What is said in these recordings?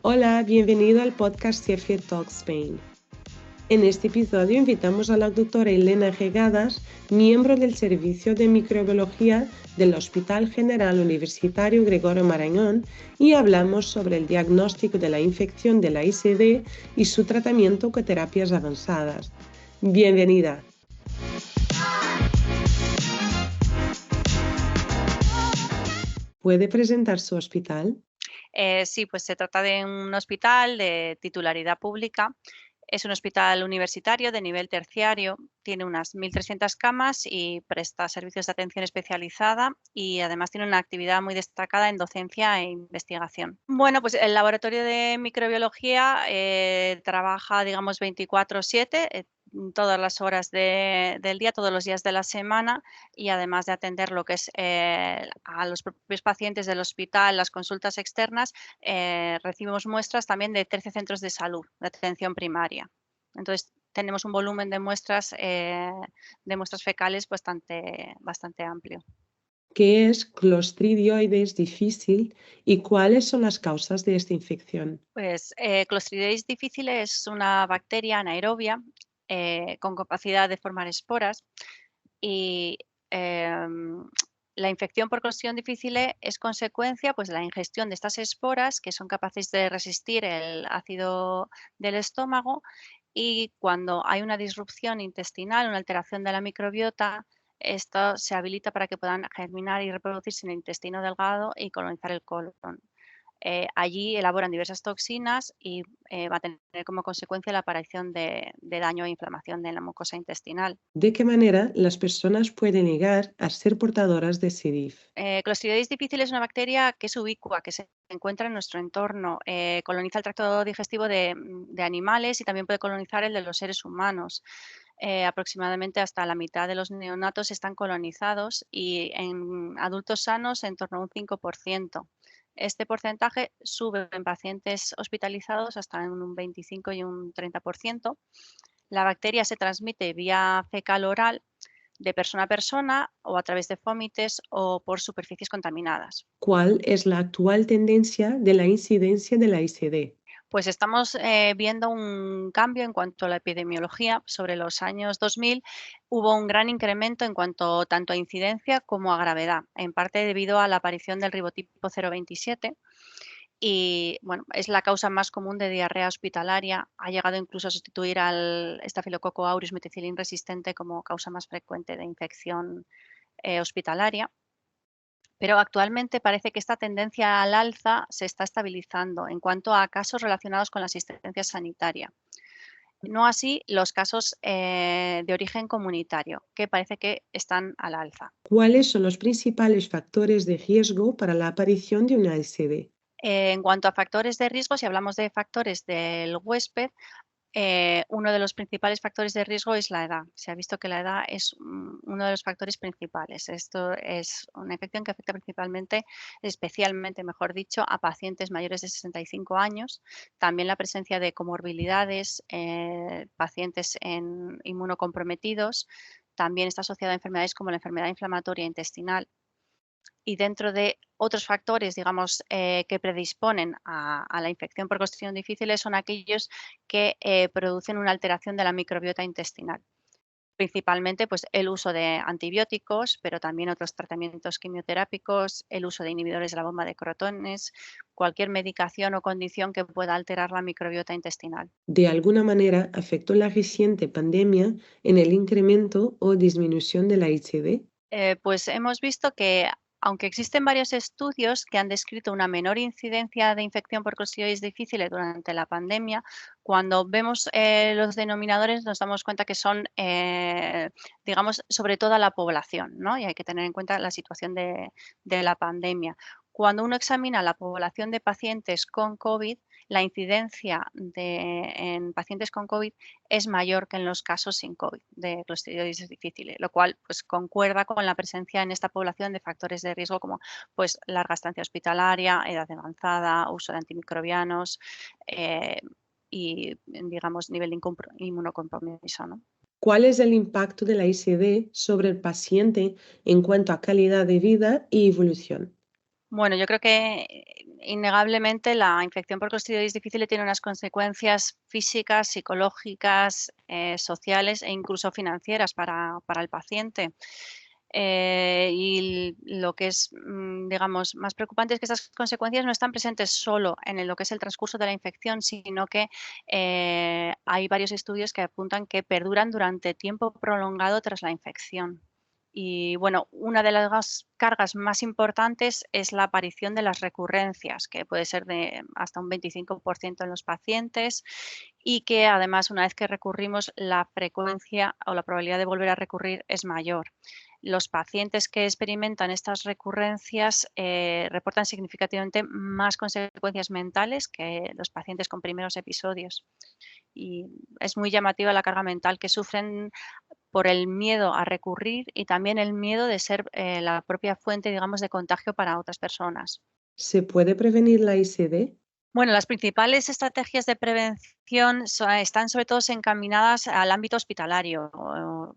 Hola, bienvenido al podcast CFE Talk Spain. En este episodio invitamos a la doctora Elena Gegadas, miembro del Servicio de Microbiología del Hospital General Universitario Gregorio Marañón, y hablamos sobre el diagnóstico de la infección de la ICD y su tratamiento con terapias avanzadas. Bienvenida. ¿Puede presentar su hospital? Sí, pues se trata de un hospital de titularidad pública. Es un hospital universitario de nivel terciario, tiene unas 1.300 camas y presta servicios de atención especializada y además tiene una actividad muy destacada en docencia e investigación. Bueno, pues el laboratorio de microbiología trabaja, digamos, 24/7, todas las horas del día, todos los días de la semana, y además de atender lo que es a los propios pacientes del hospital, las consultas externas, recibimos muestras también de 13 centros de salud de atención primaria. Entonces, tenemos un volumen de muestras fecales bastante amplio. ¿Qué es Clostridioides difficile y cuáles son las causas de esta infección? Pues Clostridioides difficile es una bacteria anaerobia con capacidad de formar esporas y em, la infección por Clostridium difficile es consecuencia, pues, de la ingestión de estas esporas que son capaces de resistir el ácido del estómago, y cuando hay una disrupción intestinal, una alteración de la microbiota, esto se habilita para que puedan germinar y reproducirse en el intestino delgado y colonizar el colon. Allí elaboran diversas toxinas y va a tener como consecuencia la aparición de daño e inflamación de la mucosa intestinal. ¿De qué manera las personas pueden llegar a ser portadoras de C. diff? Clostridioides difficile es una bacteria que es ubicua, que se encuentra en nuestro entorno. Coloniza el tracto digestivo de animales y también puede colonizar el de los seres humanos. Aproximadamente hasta la mitad de los neonatos están colonizados y en adultos sanos en torno a un 5%. Este porcentaje sube en pacientes hospitalizados hasta en un 25 y un 30%. La bacteria se transmite vía fecal oral de persona a persona o a través de vómites o por superficies contaminadas. ¿Cuál es la actual tendencia de la incidencia de la ICD? Pues estamos viendo un cambio en cuanto a la epidemiología. Sobre los años 2000 hubo un gran incremento en cuanto tanto a incidencia como a gravedad, en parte debido a la aparición del ribotipo 027. Y bueno, es la causa más común de diarrea hospitalaria. Ha llegado incluso a sustituir al Staphylococcus aureus meticilin resistente como causa más frecuente de infección hospitalaria. Pero actualmente parece que esta tendencia al alza se está estabilizando en cuanto a casos relacionados con la asistencia sanitaria. No así los casos de origen comunitario, que parece que están al alza. ¿Cuáles son los principales factores de riesgo para la aparición de una ICD? En cuanto a factores de riesgo, si hablamos de factores del huésped, uno de los principales factores de riesgo es la edad. Se ha visto que la edad es uno de los factores principales. Esto es una infección que afecta principalmente, especialmente, mejor dicho, a pacientes mayores de 65 años. También la presencia de comorbilidades, pacientes inmunocomprometidos. También está asociada a enfermedades como la enfermedad inflamatoria intestinal. Y dentro de otros factores, digamos, que predisponen a la infección por Clostridium difficile son aquellos que producen una alteración de la microbiota intestinal. Principalmente, pues, el uso de antibióticos, pero también otros tratamientos quimioterápicos, el uso de inhibidores de la bomba de crotones, cualquier medicación o condición que pueda alterar la microbiota intestinal. ¿De alguna manera afectó la reciente pandemia en el incremento o disminución de la ICD? Pues hemos visto que, aunque existen varios estudios que han descrito una menor incidencia de infección por Clostridioides difficile durante la pandemia, cuando vemos los denominadores nos damos cuenta que son, digamos, sobre toda la población, ¿no? Y hay que tener en cuenta la situación de la pandemia. Cuando uno examina la población de pacientes con COVID, la incidencia en pacientes con COVID es mayor que en los casos sin COVID de Clostridioides difficile, lo cual, pues, concuerda con la presencia en esta población de factores de riesgo como, pues, larga estancia hospitalaria, edad avanzada, uso de antimicrobianos y, digamos, nivel de inmunocompromiso, ¿no? ¿Cuál es el impacto de la ICD sobre el paciente en cuanto a calidad de vida y evolución? Bueno, yo creo que innegablemente la infección por Clostriditis difficile tiene unas consecuencias físicas, psicológicas, sociales e incluso financieras para el paciente. Y lo que es, digamos, más preocupante es que estas consecuencias no están presentes solo en lo que es el transcurso de la infección, sino que hay varios estudios que apuntan que perduran durante tiempo prolongado tras la infección. Y bueno, una de las cargas más importantes es la aparición de las recurrencias, que puede ser de hasta un 25% en los pacientes y que además una vez que recurrimos la frecuencia o la probabilidad de volver a recurrir es mayor. Los pacientes que experimentan estas recurrencias reportan significativamente más consecuencias mentales que los pacientes con primeros episodios. Y es muy llamativa la carga mental que sufren por el miedo a recurrir y también el miedo de ser la propia fuente, digamos, de contagio para otras personas. ¿Se puede prevenir la ISD? Bueno, las principales estrategias de prevención están sobre todo encaminadas al ámbito hospitalario.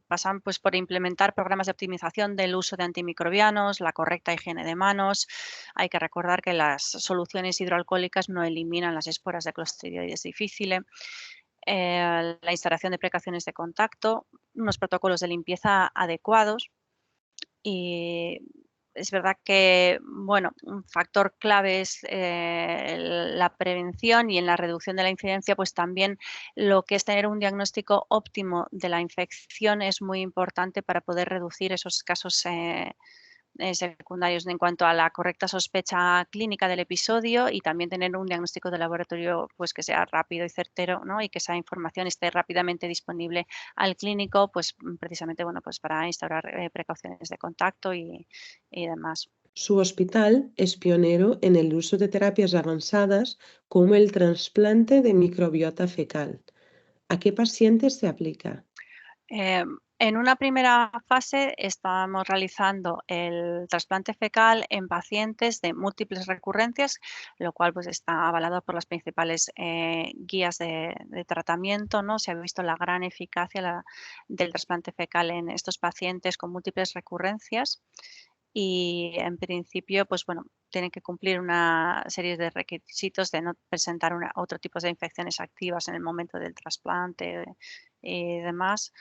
Pasan pues, por implementar programas de optimización del uso de antimicrobianos, la correcta higiene de manos. Hay que recordar que las soluciones hidroalcohólicas no eliminan las esporas de Clostriditis difficile. La instalación de precauciones de contacto, unos protocolos de limpieza adecuados y es verdad que, bueno, un factor clave es la prevención y en la reducción de la incidencia, pues también lo que es tener un diagnóstico óptimo de la infección es muy importante para poder reducir esos casos secundarios en cuanto a la correcta sospecha clínica del episodio y también tener un diagnóstico de laboratorio pues que sea rápido y certero, ¿no? Y que esa información esté rápidamente disponible al clínico, pues precisamente bueno, pues para instaurar precauciones de contacto y demás. Su hospital es pionero en el uso de terapias avanzadas como el trasplante de microbiota fecal. ¿A qué pacientes se aplica? En una primera fase estamos realizando el trasplante fecal en pacientes de múltiples recurrencias, lo cual pues, está avalado por las principales guías de tratamiento, ¿no? Se ha visto la gran eficacia del trasplante fecal en estos pacientes con múltiples recurrencias y en principio, pues bueno, tienen que cumplir una serie de requisitos de no presentar otro tipo de infecciones activas en el momento del trasplante y demás.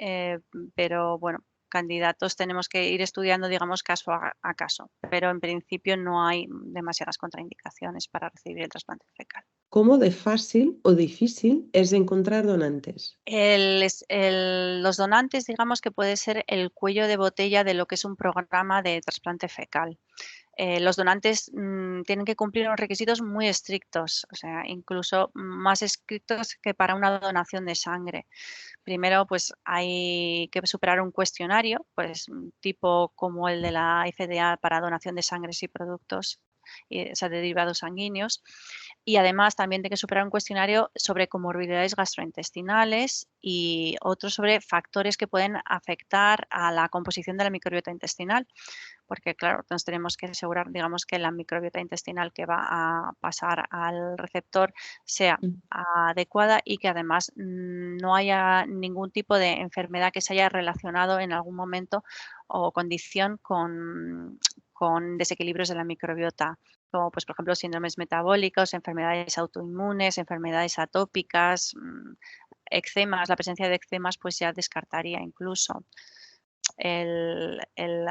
Eh, pero bueno, candidatos tenemos que ir estudiando, digamos, caso a caso, pero en principio no hay demasiadas contraindicaciones para recibir el trasplante fecal. ¿Cómo de fácil o difícil es encontrar donantes? Los donantes, digamos que puede ser el cuello de botella de lo que es un programa de trasplante fecal. Los donantes tienen que cumplir unos requisitos muy estrictos, o sea, incluso más estrictos que para una donación de sangre. Primero, pues hay que superar un cuestionario, pues tipo como el de la FDA para donación de sangres y productos, o sea, de derivados sanguíneos. Y además también hay que superar un cuestionario sobre comorbilidades gastrointestinales y otro sobre factores que pueden afectar a la composición de la microbiota intestinal. Porque, claro, nos tenemos que asegurar, digamos, que la microbiota intestinal que va a pasar al receptor sea Mm. adecuada y que además no haya ningún tipo de enfermedad que se haya relacionado en algún momento o condición con desequilibrios de la microbiota, como pues por ejemplo síndromes metabólicos, enfermedades autoinmunes, enfermedades atópicas, eczemas, la presencia de eczemas pues ya descartaría incluso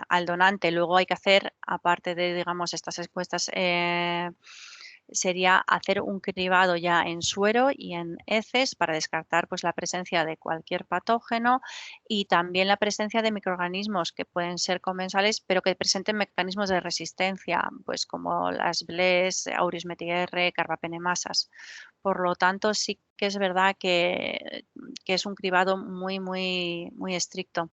al donante. Luego hay que hacer, aparte de, digamos, estas encuestas, sería hacer un cribado ya en suero y en heces para descartar pues, la presencia de cualquier patógeno y también la presencia de microorganismos que pueden ser comensales, pero que presenten mecanismos de resistencia, pues como las BLES, Auris metier, carbapenemasas. Por lo tanto, sí que es verdad que es un cribado muy estricto.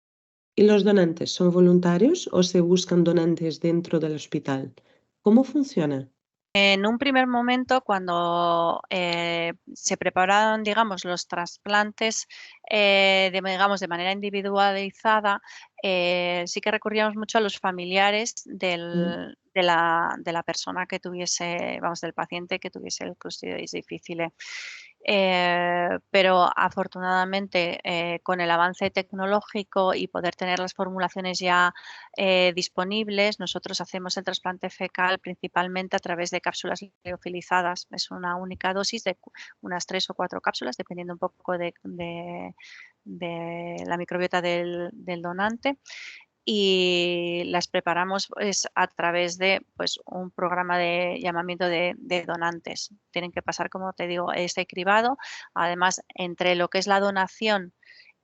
¿Y los donantes son voluntarios o se buscan donantes dentro del hospital? ¿Cómo funciona? En un primer momento, cuando se prepararon, digamos, los trasplantes, digamos, de manera individualizada, sí que recurríamos mucho a los familiares Mm. de la persona que tuviese, vamos, del paciente que tuviese el Clostriditis difficile. Pero afortunadamente con el avance tecnológico y poder tener las formulaciones ya disponibles, nosotros hacemos el trasplante fecal principalmente a través de cápsulas liofilizadas. Es una única dosis de unas 3 o 4 cápsulas, dependiendo un poco de la microbiota del donante, y las preparamos pues, a través de pues, un programa de llamamiento de donantes. Tienen que pasar, como te digo, este cribado. Además, entre lo que es la donación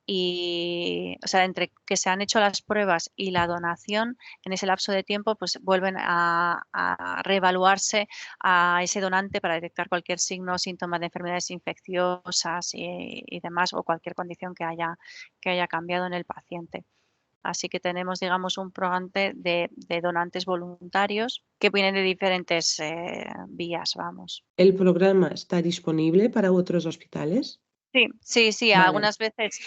y, o sea, entre que se han hecho las pruebas y la donación, en ese lapso de tiempo, pues vuelven a reevaluarse a ese donante para detectar cualquier signo o síntoma de enfermedades infecciosas y demás, o cualquier condición que haya cambiado en el paciente. Así que tenemos, digamos, un programa de donantes voluntarios que vienen de diferentes vías, vamos. ¿El programa está disponible para otros hospitales? Sí, Vale. algunas veces,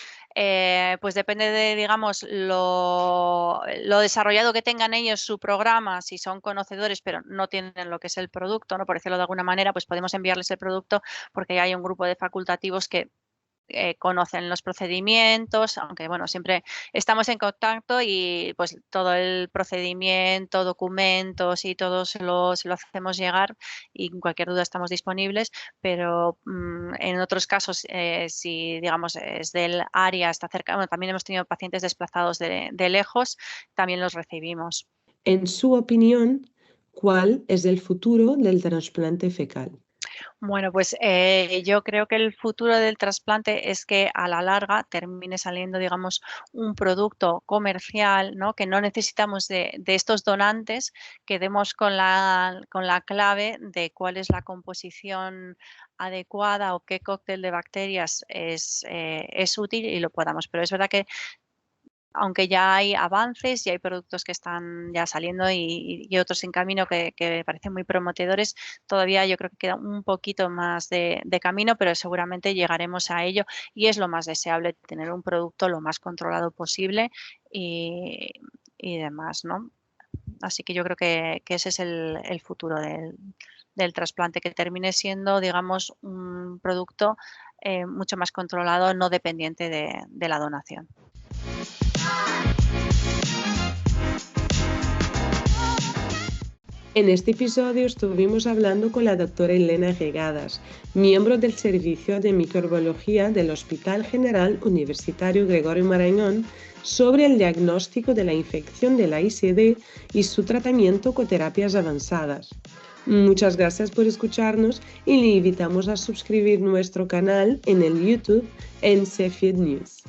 pues depende de, digamos, lo desarrollado que tengan ellos su programa, si son conocedores, pero no tienen lo que es el producto, ¿no? Por decirlo de alguna manera, pues podemos enviarles el producto porque hay un grupo de facultativos que conocen los procedimientos, aunque bueno, siempre estamos en contacto y pues todo el procedimiento, documentos y todo se lo hacemos llegar, y en cualquier duda estamos disponibles, pero en otros casos, si digamos es del área, está cerca, bueno, también hemos tenido pacientes desplazados de lejos, también los recibimos. En su opinión, ¿cuál es el futuro del trasplante fecal? Bueno, pues yo creo que el futuro del trasplante es que a la larga termine saliendo, digamos, un producto comercial, ¿no? Que no necesitamos de estos donantes, que demos con la clave de cuál es la composición adecuada o qué cóctel de bacterias es útil y lo podamos. Pero es verdad que aunque ya hay avances y hay productos que están ya saliendo y otros en camino que parecen muy prometedores, todavía yo creo que queda un poquito más de camino, pero seguramente llegaremos a ello, y es lo más deseable, tener un producto lo más controlado posible y, demás, ¿no? Así que yo creo que ese es el futuro del trasplante, que termine siendo, digamos, un producto mucho más controlado, no dependiente de la donación. En este episodio estuvimos hablando con la doctora Elena Regadas, miembro del Servicio de Microbiología del Hospital General Universitario Gregorio Marañón, sobre el diagnóstico de la infección de la ICD y su tratamiento con terapias avanzadas. Muchas gracias por escucharnos y le invitamos a suscribir nuestro canal en el YouTube en Cepheid News.